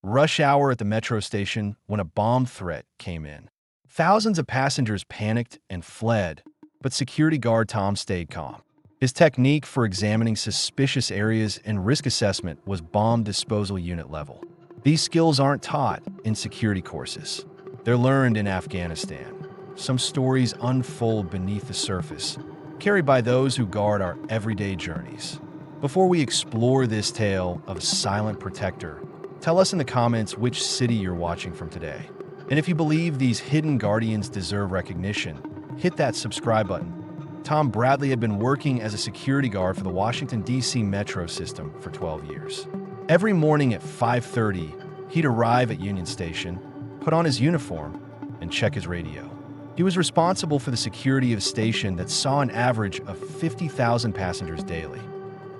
Rush hour at the metro station when a bomb threat came in. Thousands of passengers panicked and fled, but security guard Tom stayed calm. His technique for examining suspicious areas and risk assessment was bomb disposal unit level. These skills aren't taught in security courses. They're learned in Afghanistan. Some stories unfold beneath the surface, carried by those who guard our everyday journeys. Before we explore this tale of a silent protector, tell us in the comments which city you're watching from today. And if you believe these hidden guardians deserve recognition, hit that subscribe button. Tom Bradley had been working as a security guard for the Washington, D.C. metro system for 12 years. Every morning at 5:30, he'd arrive at Union Station, put on his uniform, and check his radio. He was responsible for the security of a station that saw an average of 50,000 passengers daily.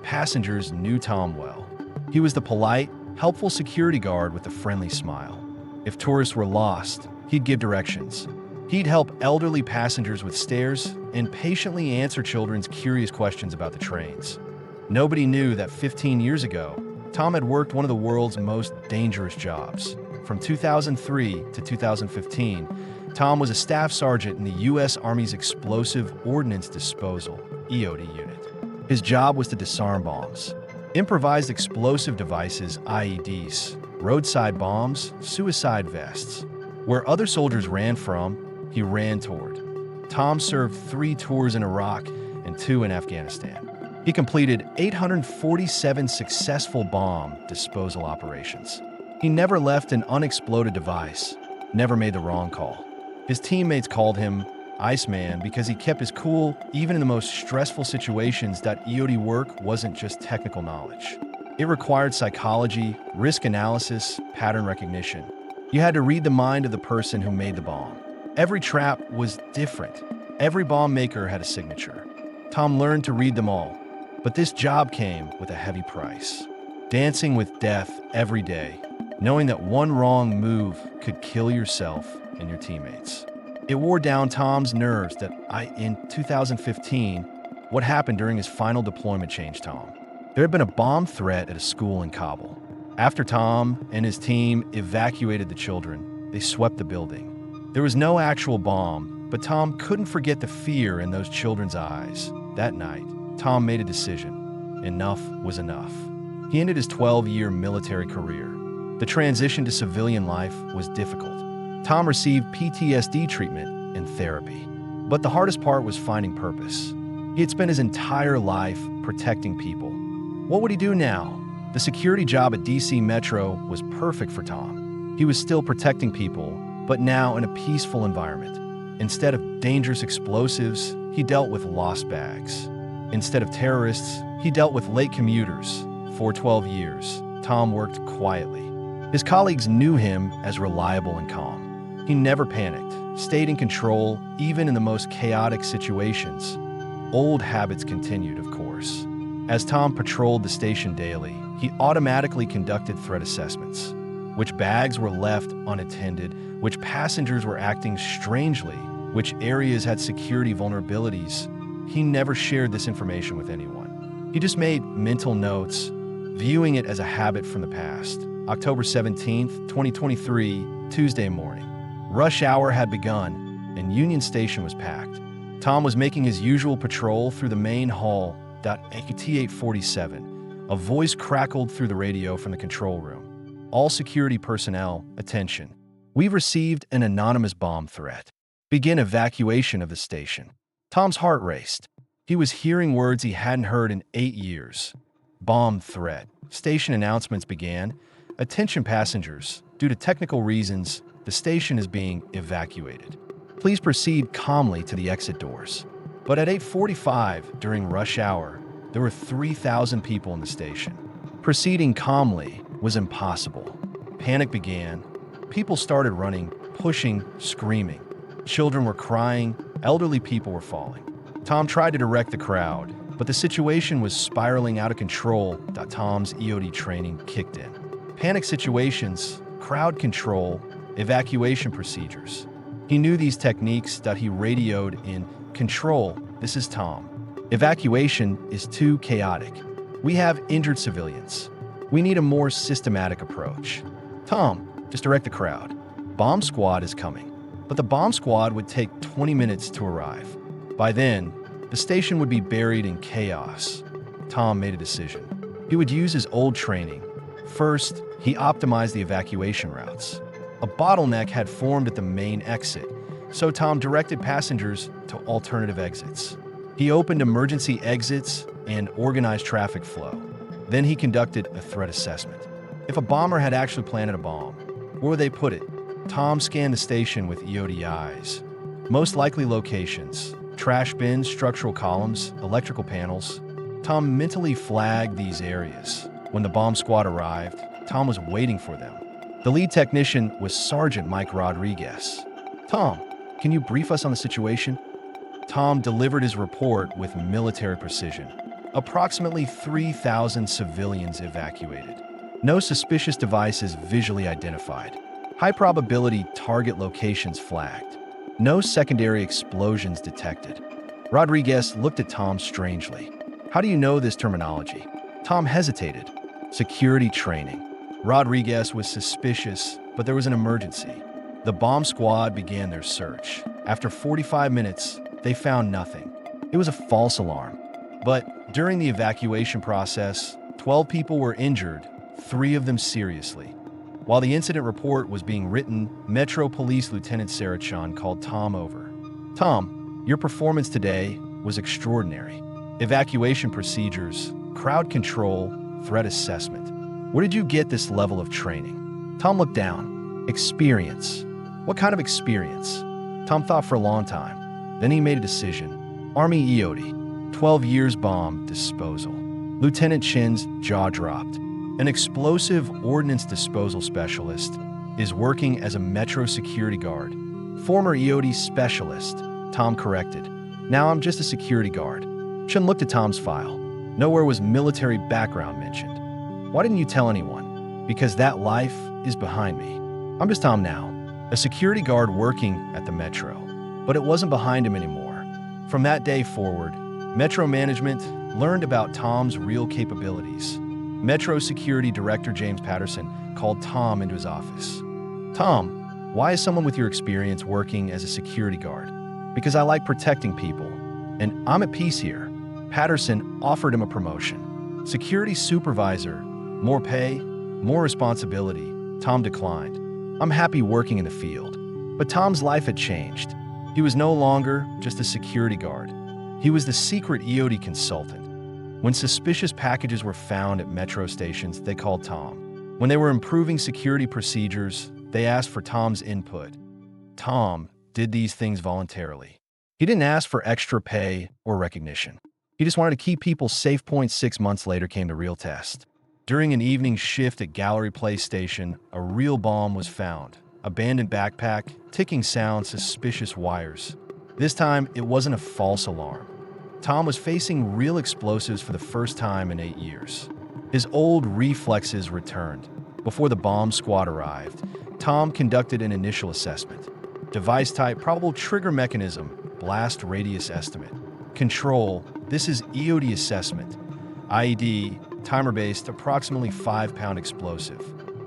Passengers knew Tom well. He was the polite, helpful security guard with a friendly smile. If tourists were lost, he'd give directions. He'd help elderly passengers with stares and patiently answer children's curious questions about the trains. Nobody knew that 15 years ago, Tom had worked one of the world's most dangerous jobs. From 2003 to 2015, Tom was a staff sergeant in the U.S. Army's Explosive Ordnance Disposal (EOD) unit. His job was to disarm bombs, improvised explosive devices (IEDs), roadside bombs, suicide vests. Where other soldiers ran from, he ran toward. Tom served 3 tours in Iraq and 2 in Afghanistan. He completed 847 successful bomb disposal operations. He never left an unexploded device, never made the wrong call. His teammates called him Iceman because he kept his cool even in the most stressful situations. That EOD work wasn't just technical knowledge. It required psychology, risk analysis, pattern recognition. You had to read the mind of the person who made the bomb. Every trap was different. Every bomb maker had a signature. Tom learned to read them all, but this job came with a heavy price. Dancing with death every day, knowing that one wrong move could kill yourself and your teammates. It wore down Tom's nerves that in 2015, what happened during his final deployment changed Tom. There had been a bomb threat at a school in Kabul. After Tom and his team evacuated the children, they swept the building. There was no actual bomb, but Tom couldn't forget the fear in those children's eyes. That night, Tom made a decision. Enough was enough. He ended his 12-year military career. The transition to civilian life was difficult. Tom received PTSD treatment and therapy. But the hardest part was finding purpose. He had spent his entire life protecting people. What would he do now? The security job at DC Metro was perfect for Tom. He was still protecting people, but now in a peaceful environment. Instead of dangerous explosives, he dealt with lost bags. Instead of terrorists, he dealt with late commuters. For 12 years, Tom worked quietly. His colleagues knew him as reliable and calm. He never panicked, stayed in control, even in the most chaotic situations. Old habits continued, of course. As Tom patrolled the station daily, he automatically conducted threat assessments. Which bags were left unattended, which passengers were acting strangely, which areas had security vulnerabilities. He never shared this information with anyone. He just made mental notes, viewing it as a habit from the past. October 17th, 2023, Tuesday morning. Rush hour had begun, and Union Station was packed. Tom was making his usual patrol through the main hall. T-847. A voice crackled through the radio from the control room. All security personnel, attention. We've received an anonymous bomb threat. Begin evacuation of the station. Tom's heart raced. He was hearing words he hadn't heard in 8 years. Bomb threat. Station announcements began. Attention passengers. Due to technical reasons, the station is being evacuated. Please proceed calmly to the exit doors. But at 8:45, during rush hour, there were 3,000 people in the station. Proceeding calmly was impossible. Panic began. People started running, pushing, screaming. Children were crying. Elderly people were falling. Tom tried to direct the crowd, but the situation was spiraling out of control. Tom's EOD training kicked in. Panic situations, crowd control, evacuation procedures. He knew these techniques. He radioed in, "Control, this is Tom. Evacuation is too chaotic. We have injured civilians. We need a more systematic approach." Tom, just direct the crowd. Bomb squad is coming. But the bomb squad would take 20 minutes to arrive. By then, the station would be buried in chaos. Tom made a decision. He would use his old training. First, he optimized the evacuation routes. A bottleneck had formed at the main exit, so Tom directed passengers to alternative exits. He opened emergency exits and organized traffic flow. Then he conducted a threat assessment. If a bomber had actually planted a bomb, where would they put it? Tom scanned the station with EOD eyes. Most likely locations: trash bins, structural columns, electrical panels. Tom mentally flagged these areas. When the bomb squad arrived, Tom was waiting for them. The lead technician was Sergeant Mike Rodriguez. Tom, can you brief us on the situation? Tom delivered his report with military precision. Approximately 3,000 civilians evacuated. No suspicious devices visually identified. High probability target locations flagged. No secondary explosions detected. Rodriguez looked at Tom strangely. How do you know this terminology? Tom hesitated. Security training. Rodriguez was suspicious, but there was an emergency. The bomb squad began their search. After 45 minutes, they found nothing. It was a false alarm. But during the evacuation process, 12 people were injured, 3 of them seriously. While the incident report was being written, Metro Police Lieutenant Sarah Chun called Tom over. Tom, your performance today was extraordinary. Evacuation procedures, crowd control, threat assessment. Where did you get this level of training? Tom looked down. Experience. What kind of experience? Tom thought for a long time. Then he made a decision. Army EOD, 12 years bomb disposal. Lieutenant Chin's jaw dropped. An explosive ordnance disposal specialist is working as a Metro security guard. Former EOD specialist, Tom corrected. Now I'm just a security guard. Chun looked at Tom's file. Nowhere was military background mentioned. Why didn't you tell anyone? Because that life is behind me. I'm just Tom now, a security guard working at the Metro. But it wasn't behind him anymore. From that day forward, Metro management learned about Tom's real capabilities. Metro Security Director James Patterson called Tom into his office. Tom, why is someone with your experience working as a security guard? Because I like protecting people, and I'm at peace here. Patterson offered him a promotion. Security supervisor, more pay, more responsibility. Tom declined. I'm happy working in the field. But Tom's life had changed. He was no longer just a security guard. He was the secret EOD consultant. When suspicious packages were found at metro stations, they called Tom. When they were improving security procedures, they asked for Tom's input. Tom did these things voluntarily. He didn't ask for extra pay or recognition. He just wanted to keep people safe. 6 months later came the real test. During an evening shift at Gallery Place Station, a real bomb was found. Abandoned backpack, ticking sound, suspicious wires. This time, it wasn't a false alarm. Tom was facing real explosives for the first time in 8 years. His old reflexes returned. Before the bomb squad arrived, Tom conducted an initial assessment. Device type, probable trigger mechanism, blast radius estimate. Control, this is EOD assessment. IED, timer-based, approximately 5-pound explosive.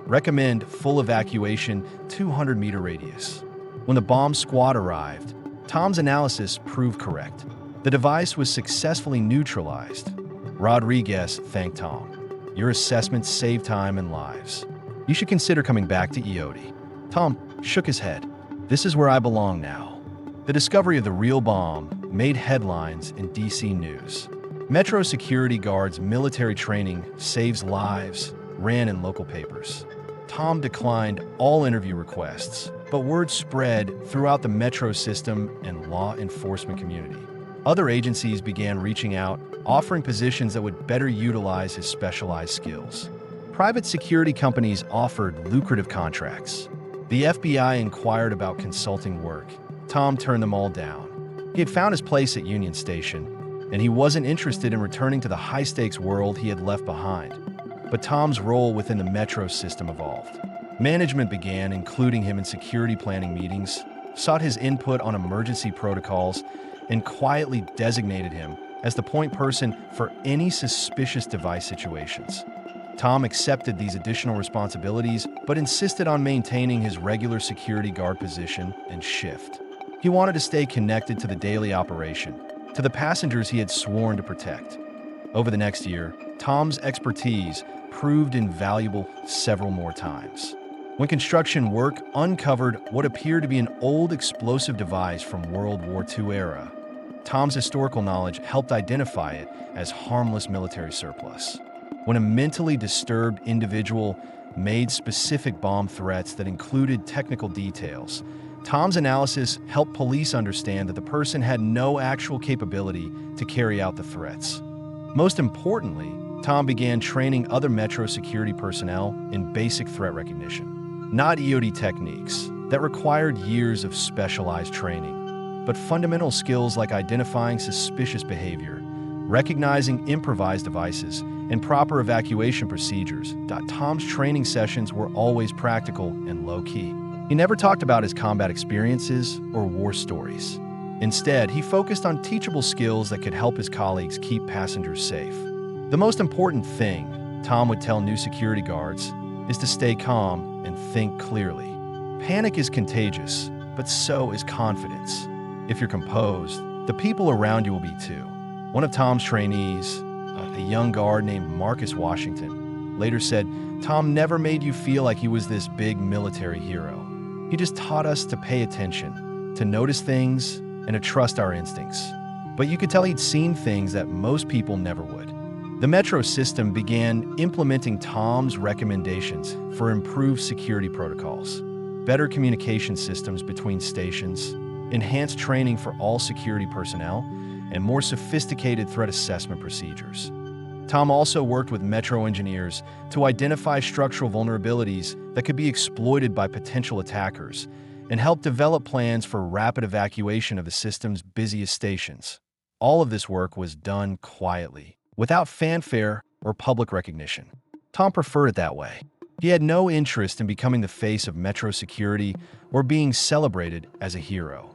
Recommend full evacuation, 200-meter radius. When the bomb squad arrived, Tom's analysis proved correct. The device was successfully neutralized. Rodriguez thanked Tom. Your assessment saved time and lives. You should consider coming back to EOD. Tom shook his head. This is where I belong now. The discovery of the real bomb made headlines in DC News. Metro security guards' military training saves lives, ran in local papers. Tom declined all interview requests, but word spread throughout the Metro system and law enforcement community. Other agencies began reaching out, offering positions that would better utilize his specialized skills. Private security companies offered lucrative contracts. The FBI inquired about consulting work. Tom turned them all down. He had found his place at Union Station, and he wasn't interested in returning to the high-stakes world he had left behind. But Tom's role within the Metro system evolved. Management began including him in security planning meetings, sought his input on emergency protocols, and quietly designated him as the point person for any suspicious device situations. Tom accepted these additional responsibilities, but insisted on maintaining his regular security guard position and shift. He wanted to stay connected to the daily operation, to the passengers he had sworn to protect. Over the next year, Tom's expertise proved invaluable several more times. When construction work uncovered what appeared to be an old explosive device from World War II era, Tom's historical knowledge helped identify it as harmless military surplus. When a mentally disturbed individual made specific bomb threats that included technical details, Tom's analysis helped police understand that the person had no actual capability to carry out the threats. Most importantly, Tom began training other Metro security personnel in basic threat recognition, not EOD techniques that required years of specialized training, but fundamental skills like identifying suspicious behavior, recognizing improvised devices, and proper evacuation procedures. Tom's training sessions were always practical and low-key. He never talked about his combat experiences or war stories. Instead, he focused on teachable skills that could help his colleagues keep passengers safe. The most important thing, Tom would tell new security guards, is to stay calm and think clearly. Panic is contagious, but so is confidence. If you're composed, the people around you will be too. One of Tom's trainees, a young guard named Marcus Washington, later said, "Tom never made you feel like he was this big military hero. He just taught us to pay attention, to notice things, and to trust our instincts." But you could tell he'd seen things that most people never would. The Metro system began implementing Tom's recommendations for improved security protocols, better communication systems between stations, enhanced training for all security personnel, and more sophisticated threat assessment procedures. Tom also worked with Metro engineers to identify structural vulnerabilities that could be exploited by potential attackers and help develop plans for rapid evacuation of the system's busiest stations. All of this work was done quietly, without fanfare or public recognition. Tom preferred it that way. He had no interest in becoming the face of Metro security or being celebrated as a hero.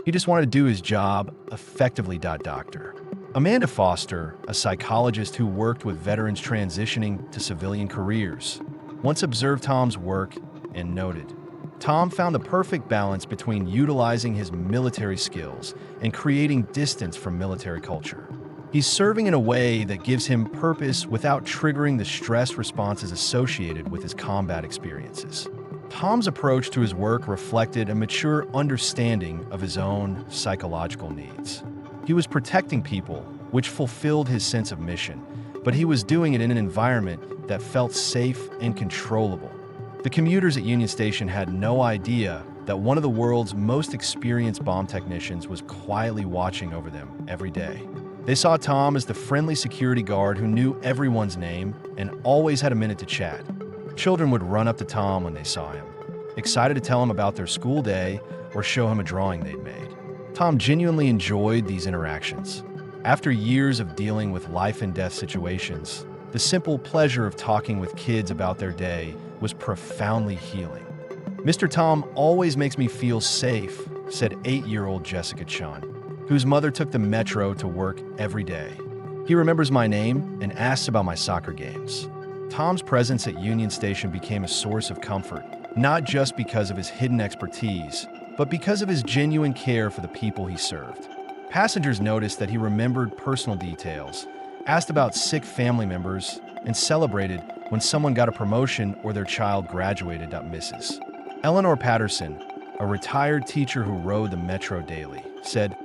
He just wanted to do his job effectively. Doctor Amanda Foster, a psychologist who worked with veterans transitioning to civilian careers, once observed Tom's work and noted, "Tom found the perfect balance between utilizing his military skills and creating distance from military culture. He's serving in a way that gives him purpose without triggering the stress responses associated with his combat experiences." Tom's approach to his work reflected a mature understanding of his own psychological needs. He was protecting people, which fulfilled his sense of mission, but he was doing it in an environment that felt safe and controllable. The commuters at Union Station had no idea that one of the world's most experienced bomb technicians was quietly watching over them every day. They saw Tom as the friendly security guard who knew everyone's name and always had a minute to chat. Children would run up to Tom when they saw him, excited to tell him about their school day or show him a drawing they'd made. Tom genuinely enjoyed these interactions. After years of dealing with life and death situations, the simple pleasure of talking with kids about their day was profoundly healing. "Mr. Tom always makes me feel safe," said 8-year-old Jessica Chun, whose mother took the Metro to work every day. "He remembers my name and asks about my soccer games." Tom's presence at Union Station became a source of comfort, not just because of his hidden expertise, but because of his genuine care for the people he served. Passengers noticed that he remembered personal details, asked about sick family members, and celebrated when someone got a promotion or their child graduated. Mrs. Eleanor Patterson, a retired teacher who rode the Metro daily, said,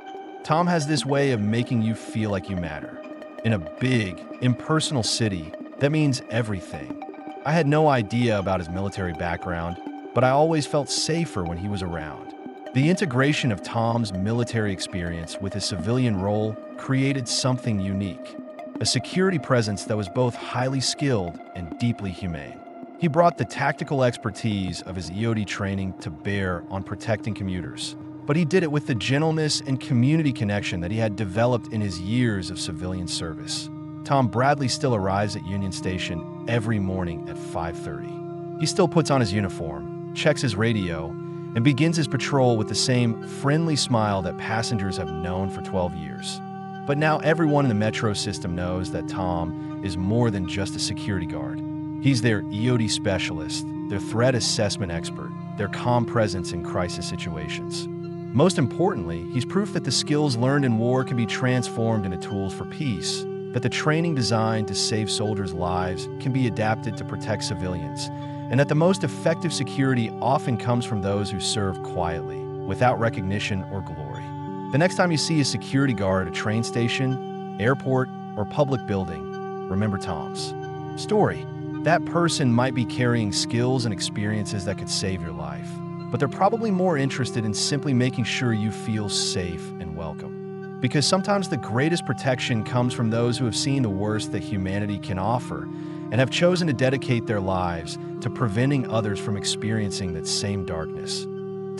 "Tom has this way of making you feel like you matter. In a big, impersonal city, that means everything. I had no idea about his military background, but I always felt safer when he was around." The integration of Tom's military experience with his civilian role created something unique, a security presence that was both highly skilled and deeply humane. He brought the tactical expertise of his EOD training to bear on protecting commuters, but he did it with the gentleness and community connection that he had developed in his years of civilian service. Tom Bradley still arrives at Union Station every morning at 5:30. He still puts on his uniform, checks his radio, and begins his patrol with the same friendly smile that passengers have known for 12 years. But now everyone in the Metro system knows that Tom is more than just a security guard. He's their EOD specialist, their threat assessment expert, their calm presence in crisis situations. Most importantly, he's proof that the skills learned in war can be transformed into tools for peace, that the training designed to save soldiers' lives can be adapted to protect civilians, and that the most effective security often comes from those who serve quietly, without recognition or glory. The next time you see a security guard at a train station, airport, or public building, remember Tom's story. That person might be carrying skills and experiences that could save your life, but they're probably more interested in simply making sure you feel safe and welcome. Because sometimes the greatest protection comes from those who have seen the worst that humanity can offer and have chosen to dedicate their lives to preventing others from experiencing that same darkness.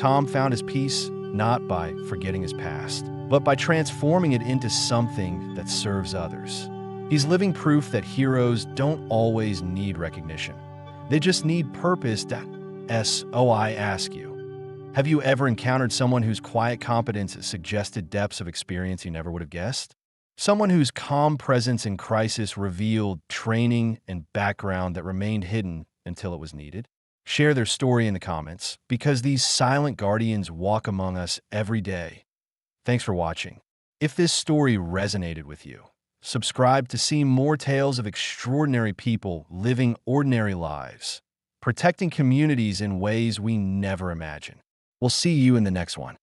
Tom found his peace not by forgetting his past, but by transforming it into something that serves others. He's living proof that heroes don't always need recognition. They just need purpose. So I ask you, have you ever encountered someone whose quiet competence suggested depths of experience you never would have guessed? Someone whose calm presence in crisis revealed training and background that remained hidden until it was needed? Share their story in the comments, because these silent guardians walk among us every day. Thanks for watching. If this story resonated with you, subscribe to see more tales of extraordinary people living ordinary lives, protecting communities in ways we never imagined. We'll see you in the next one.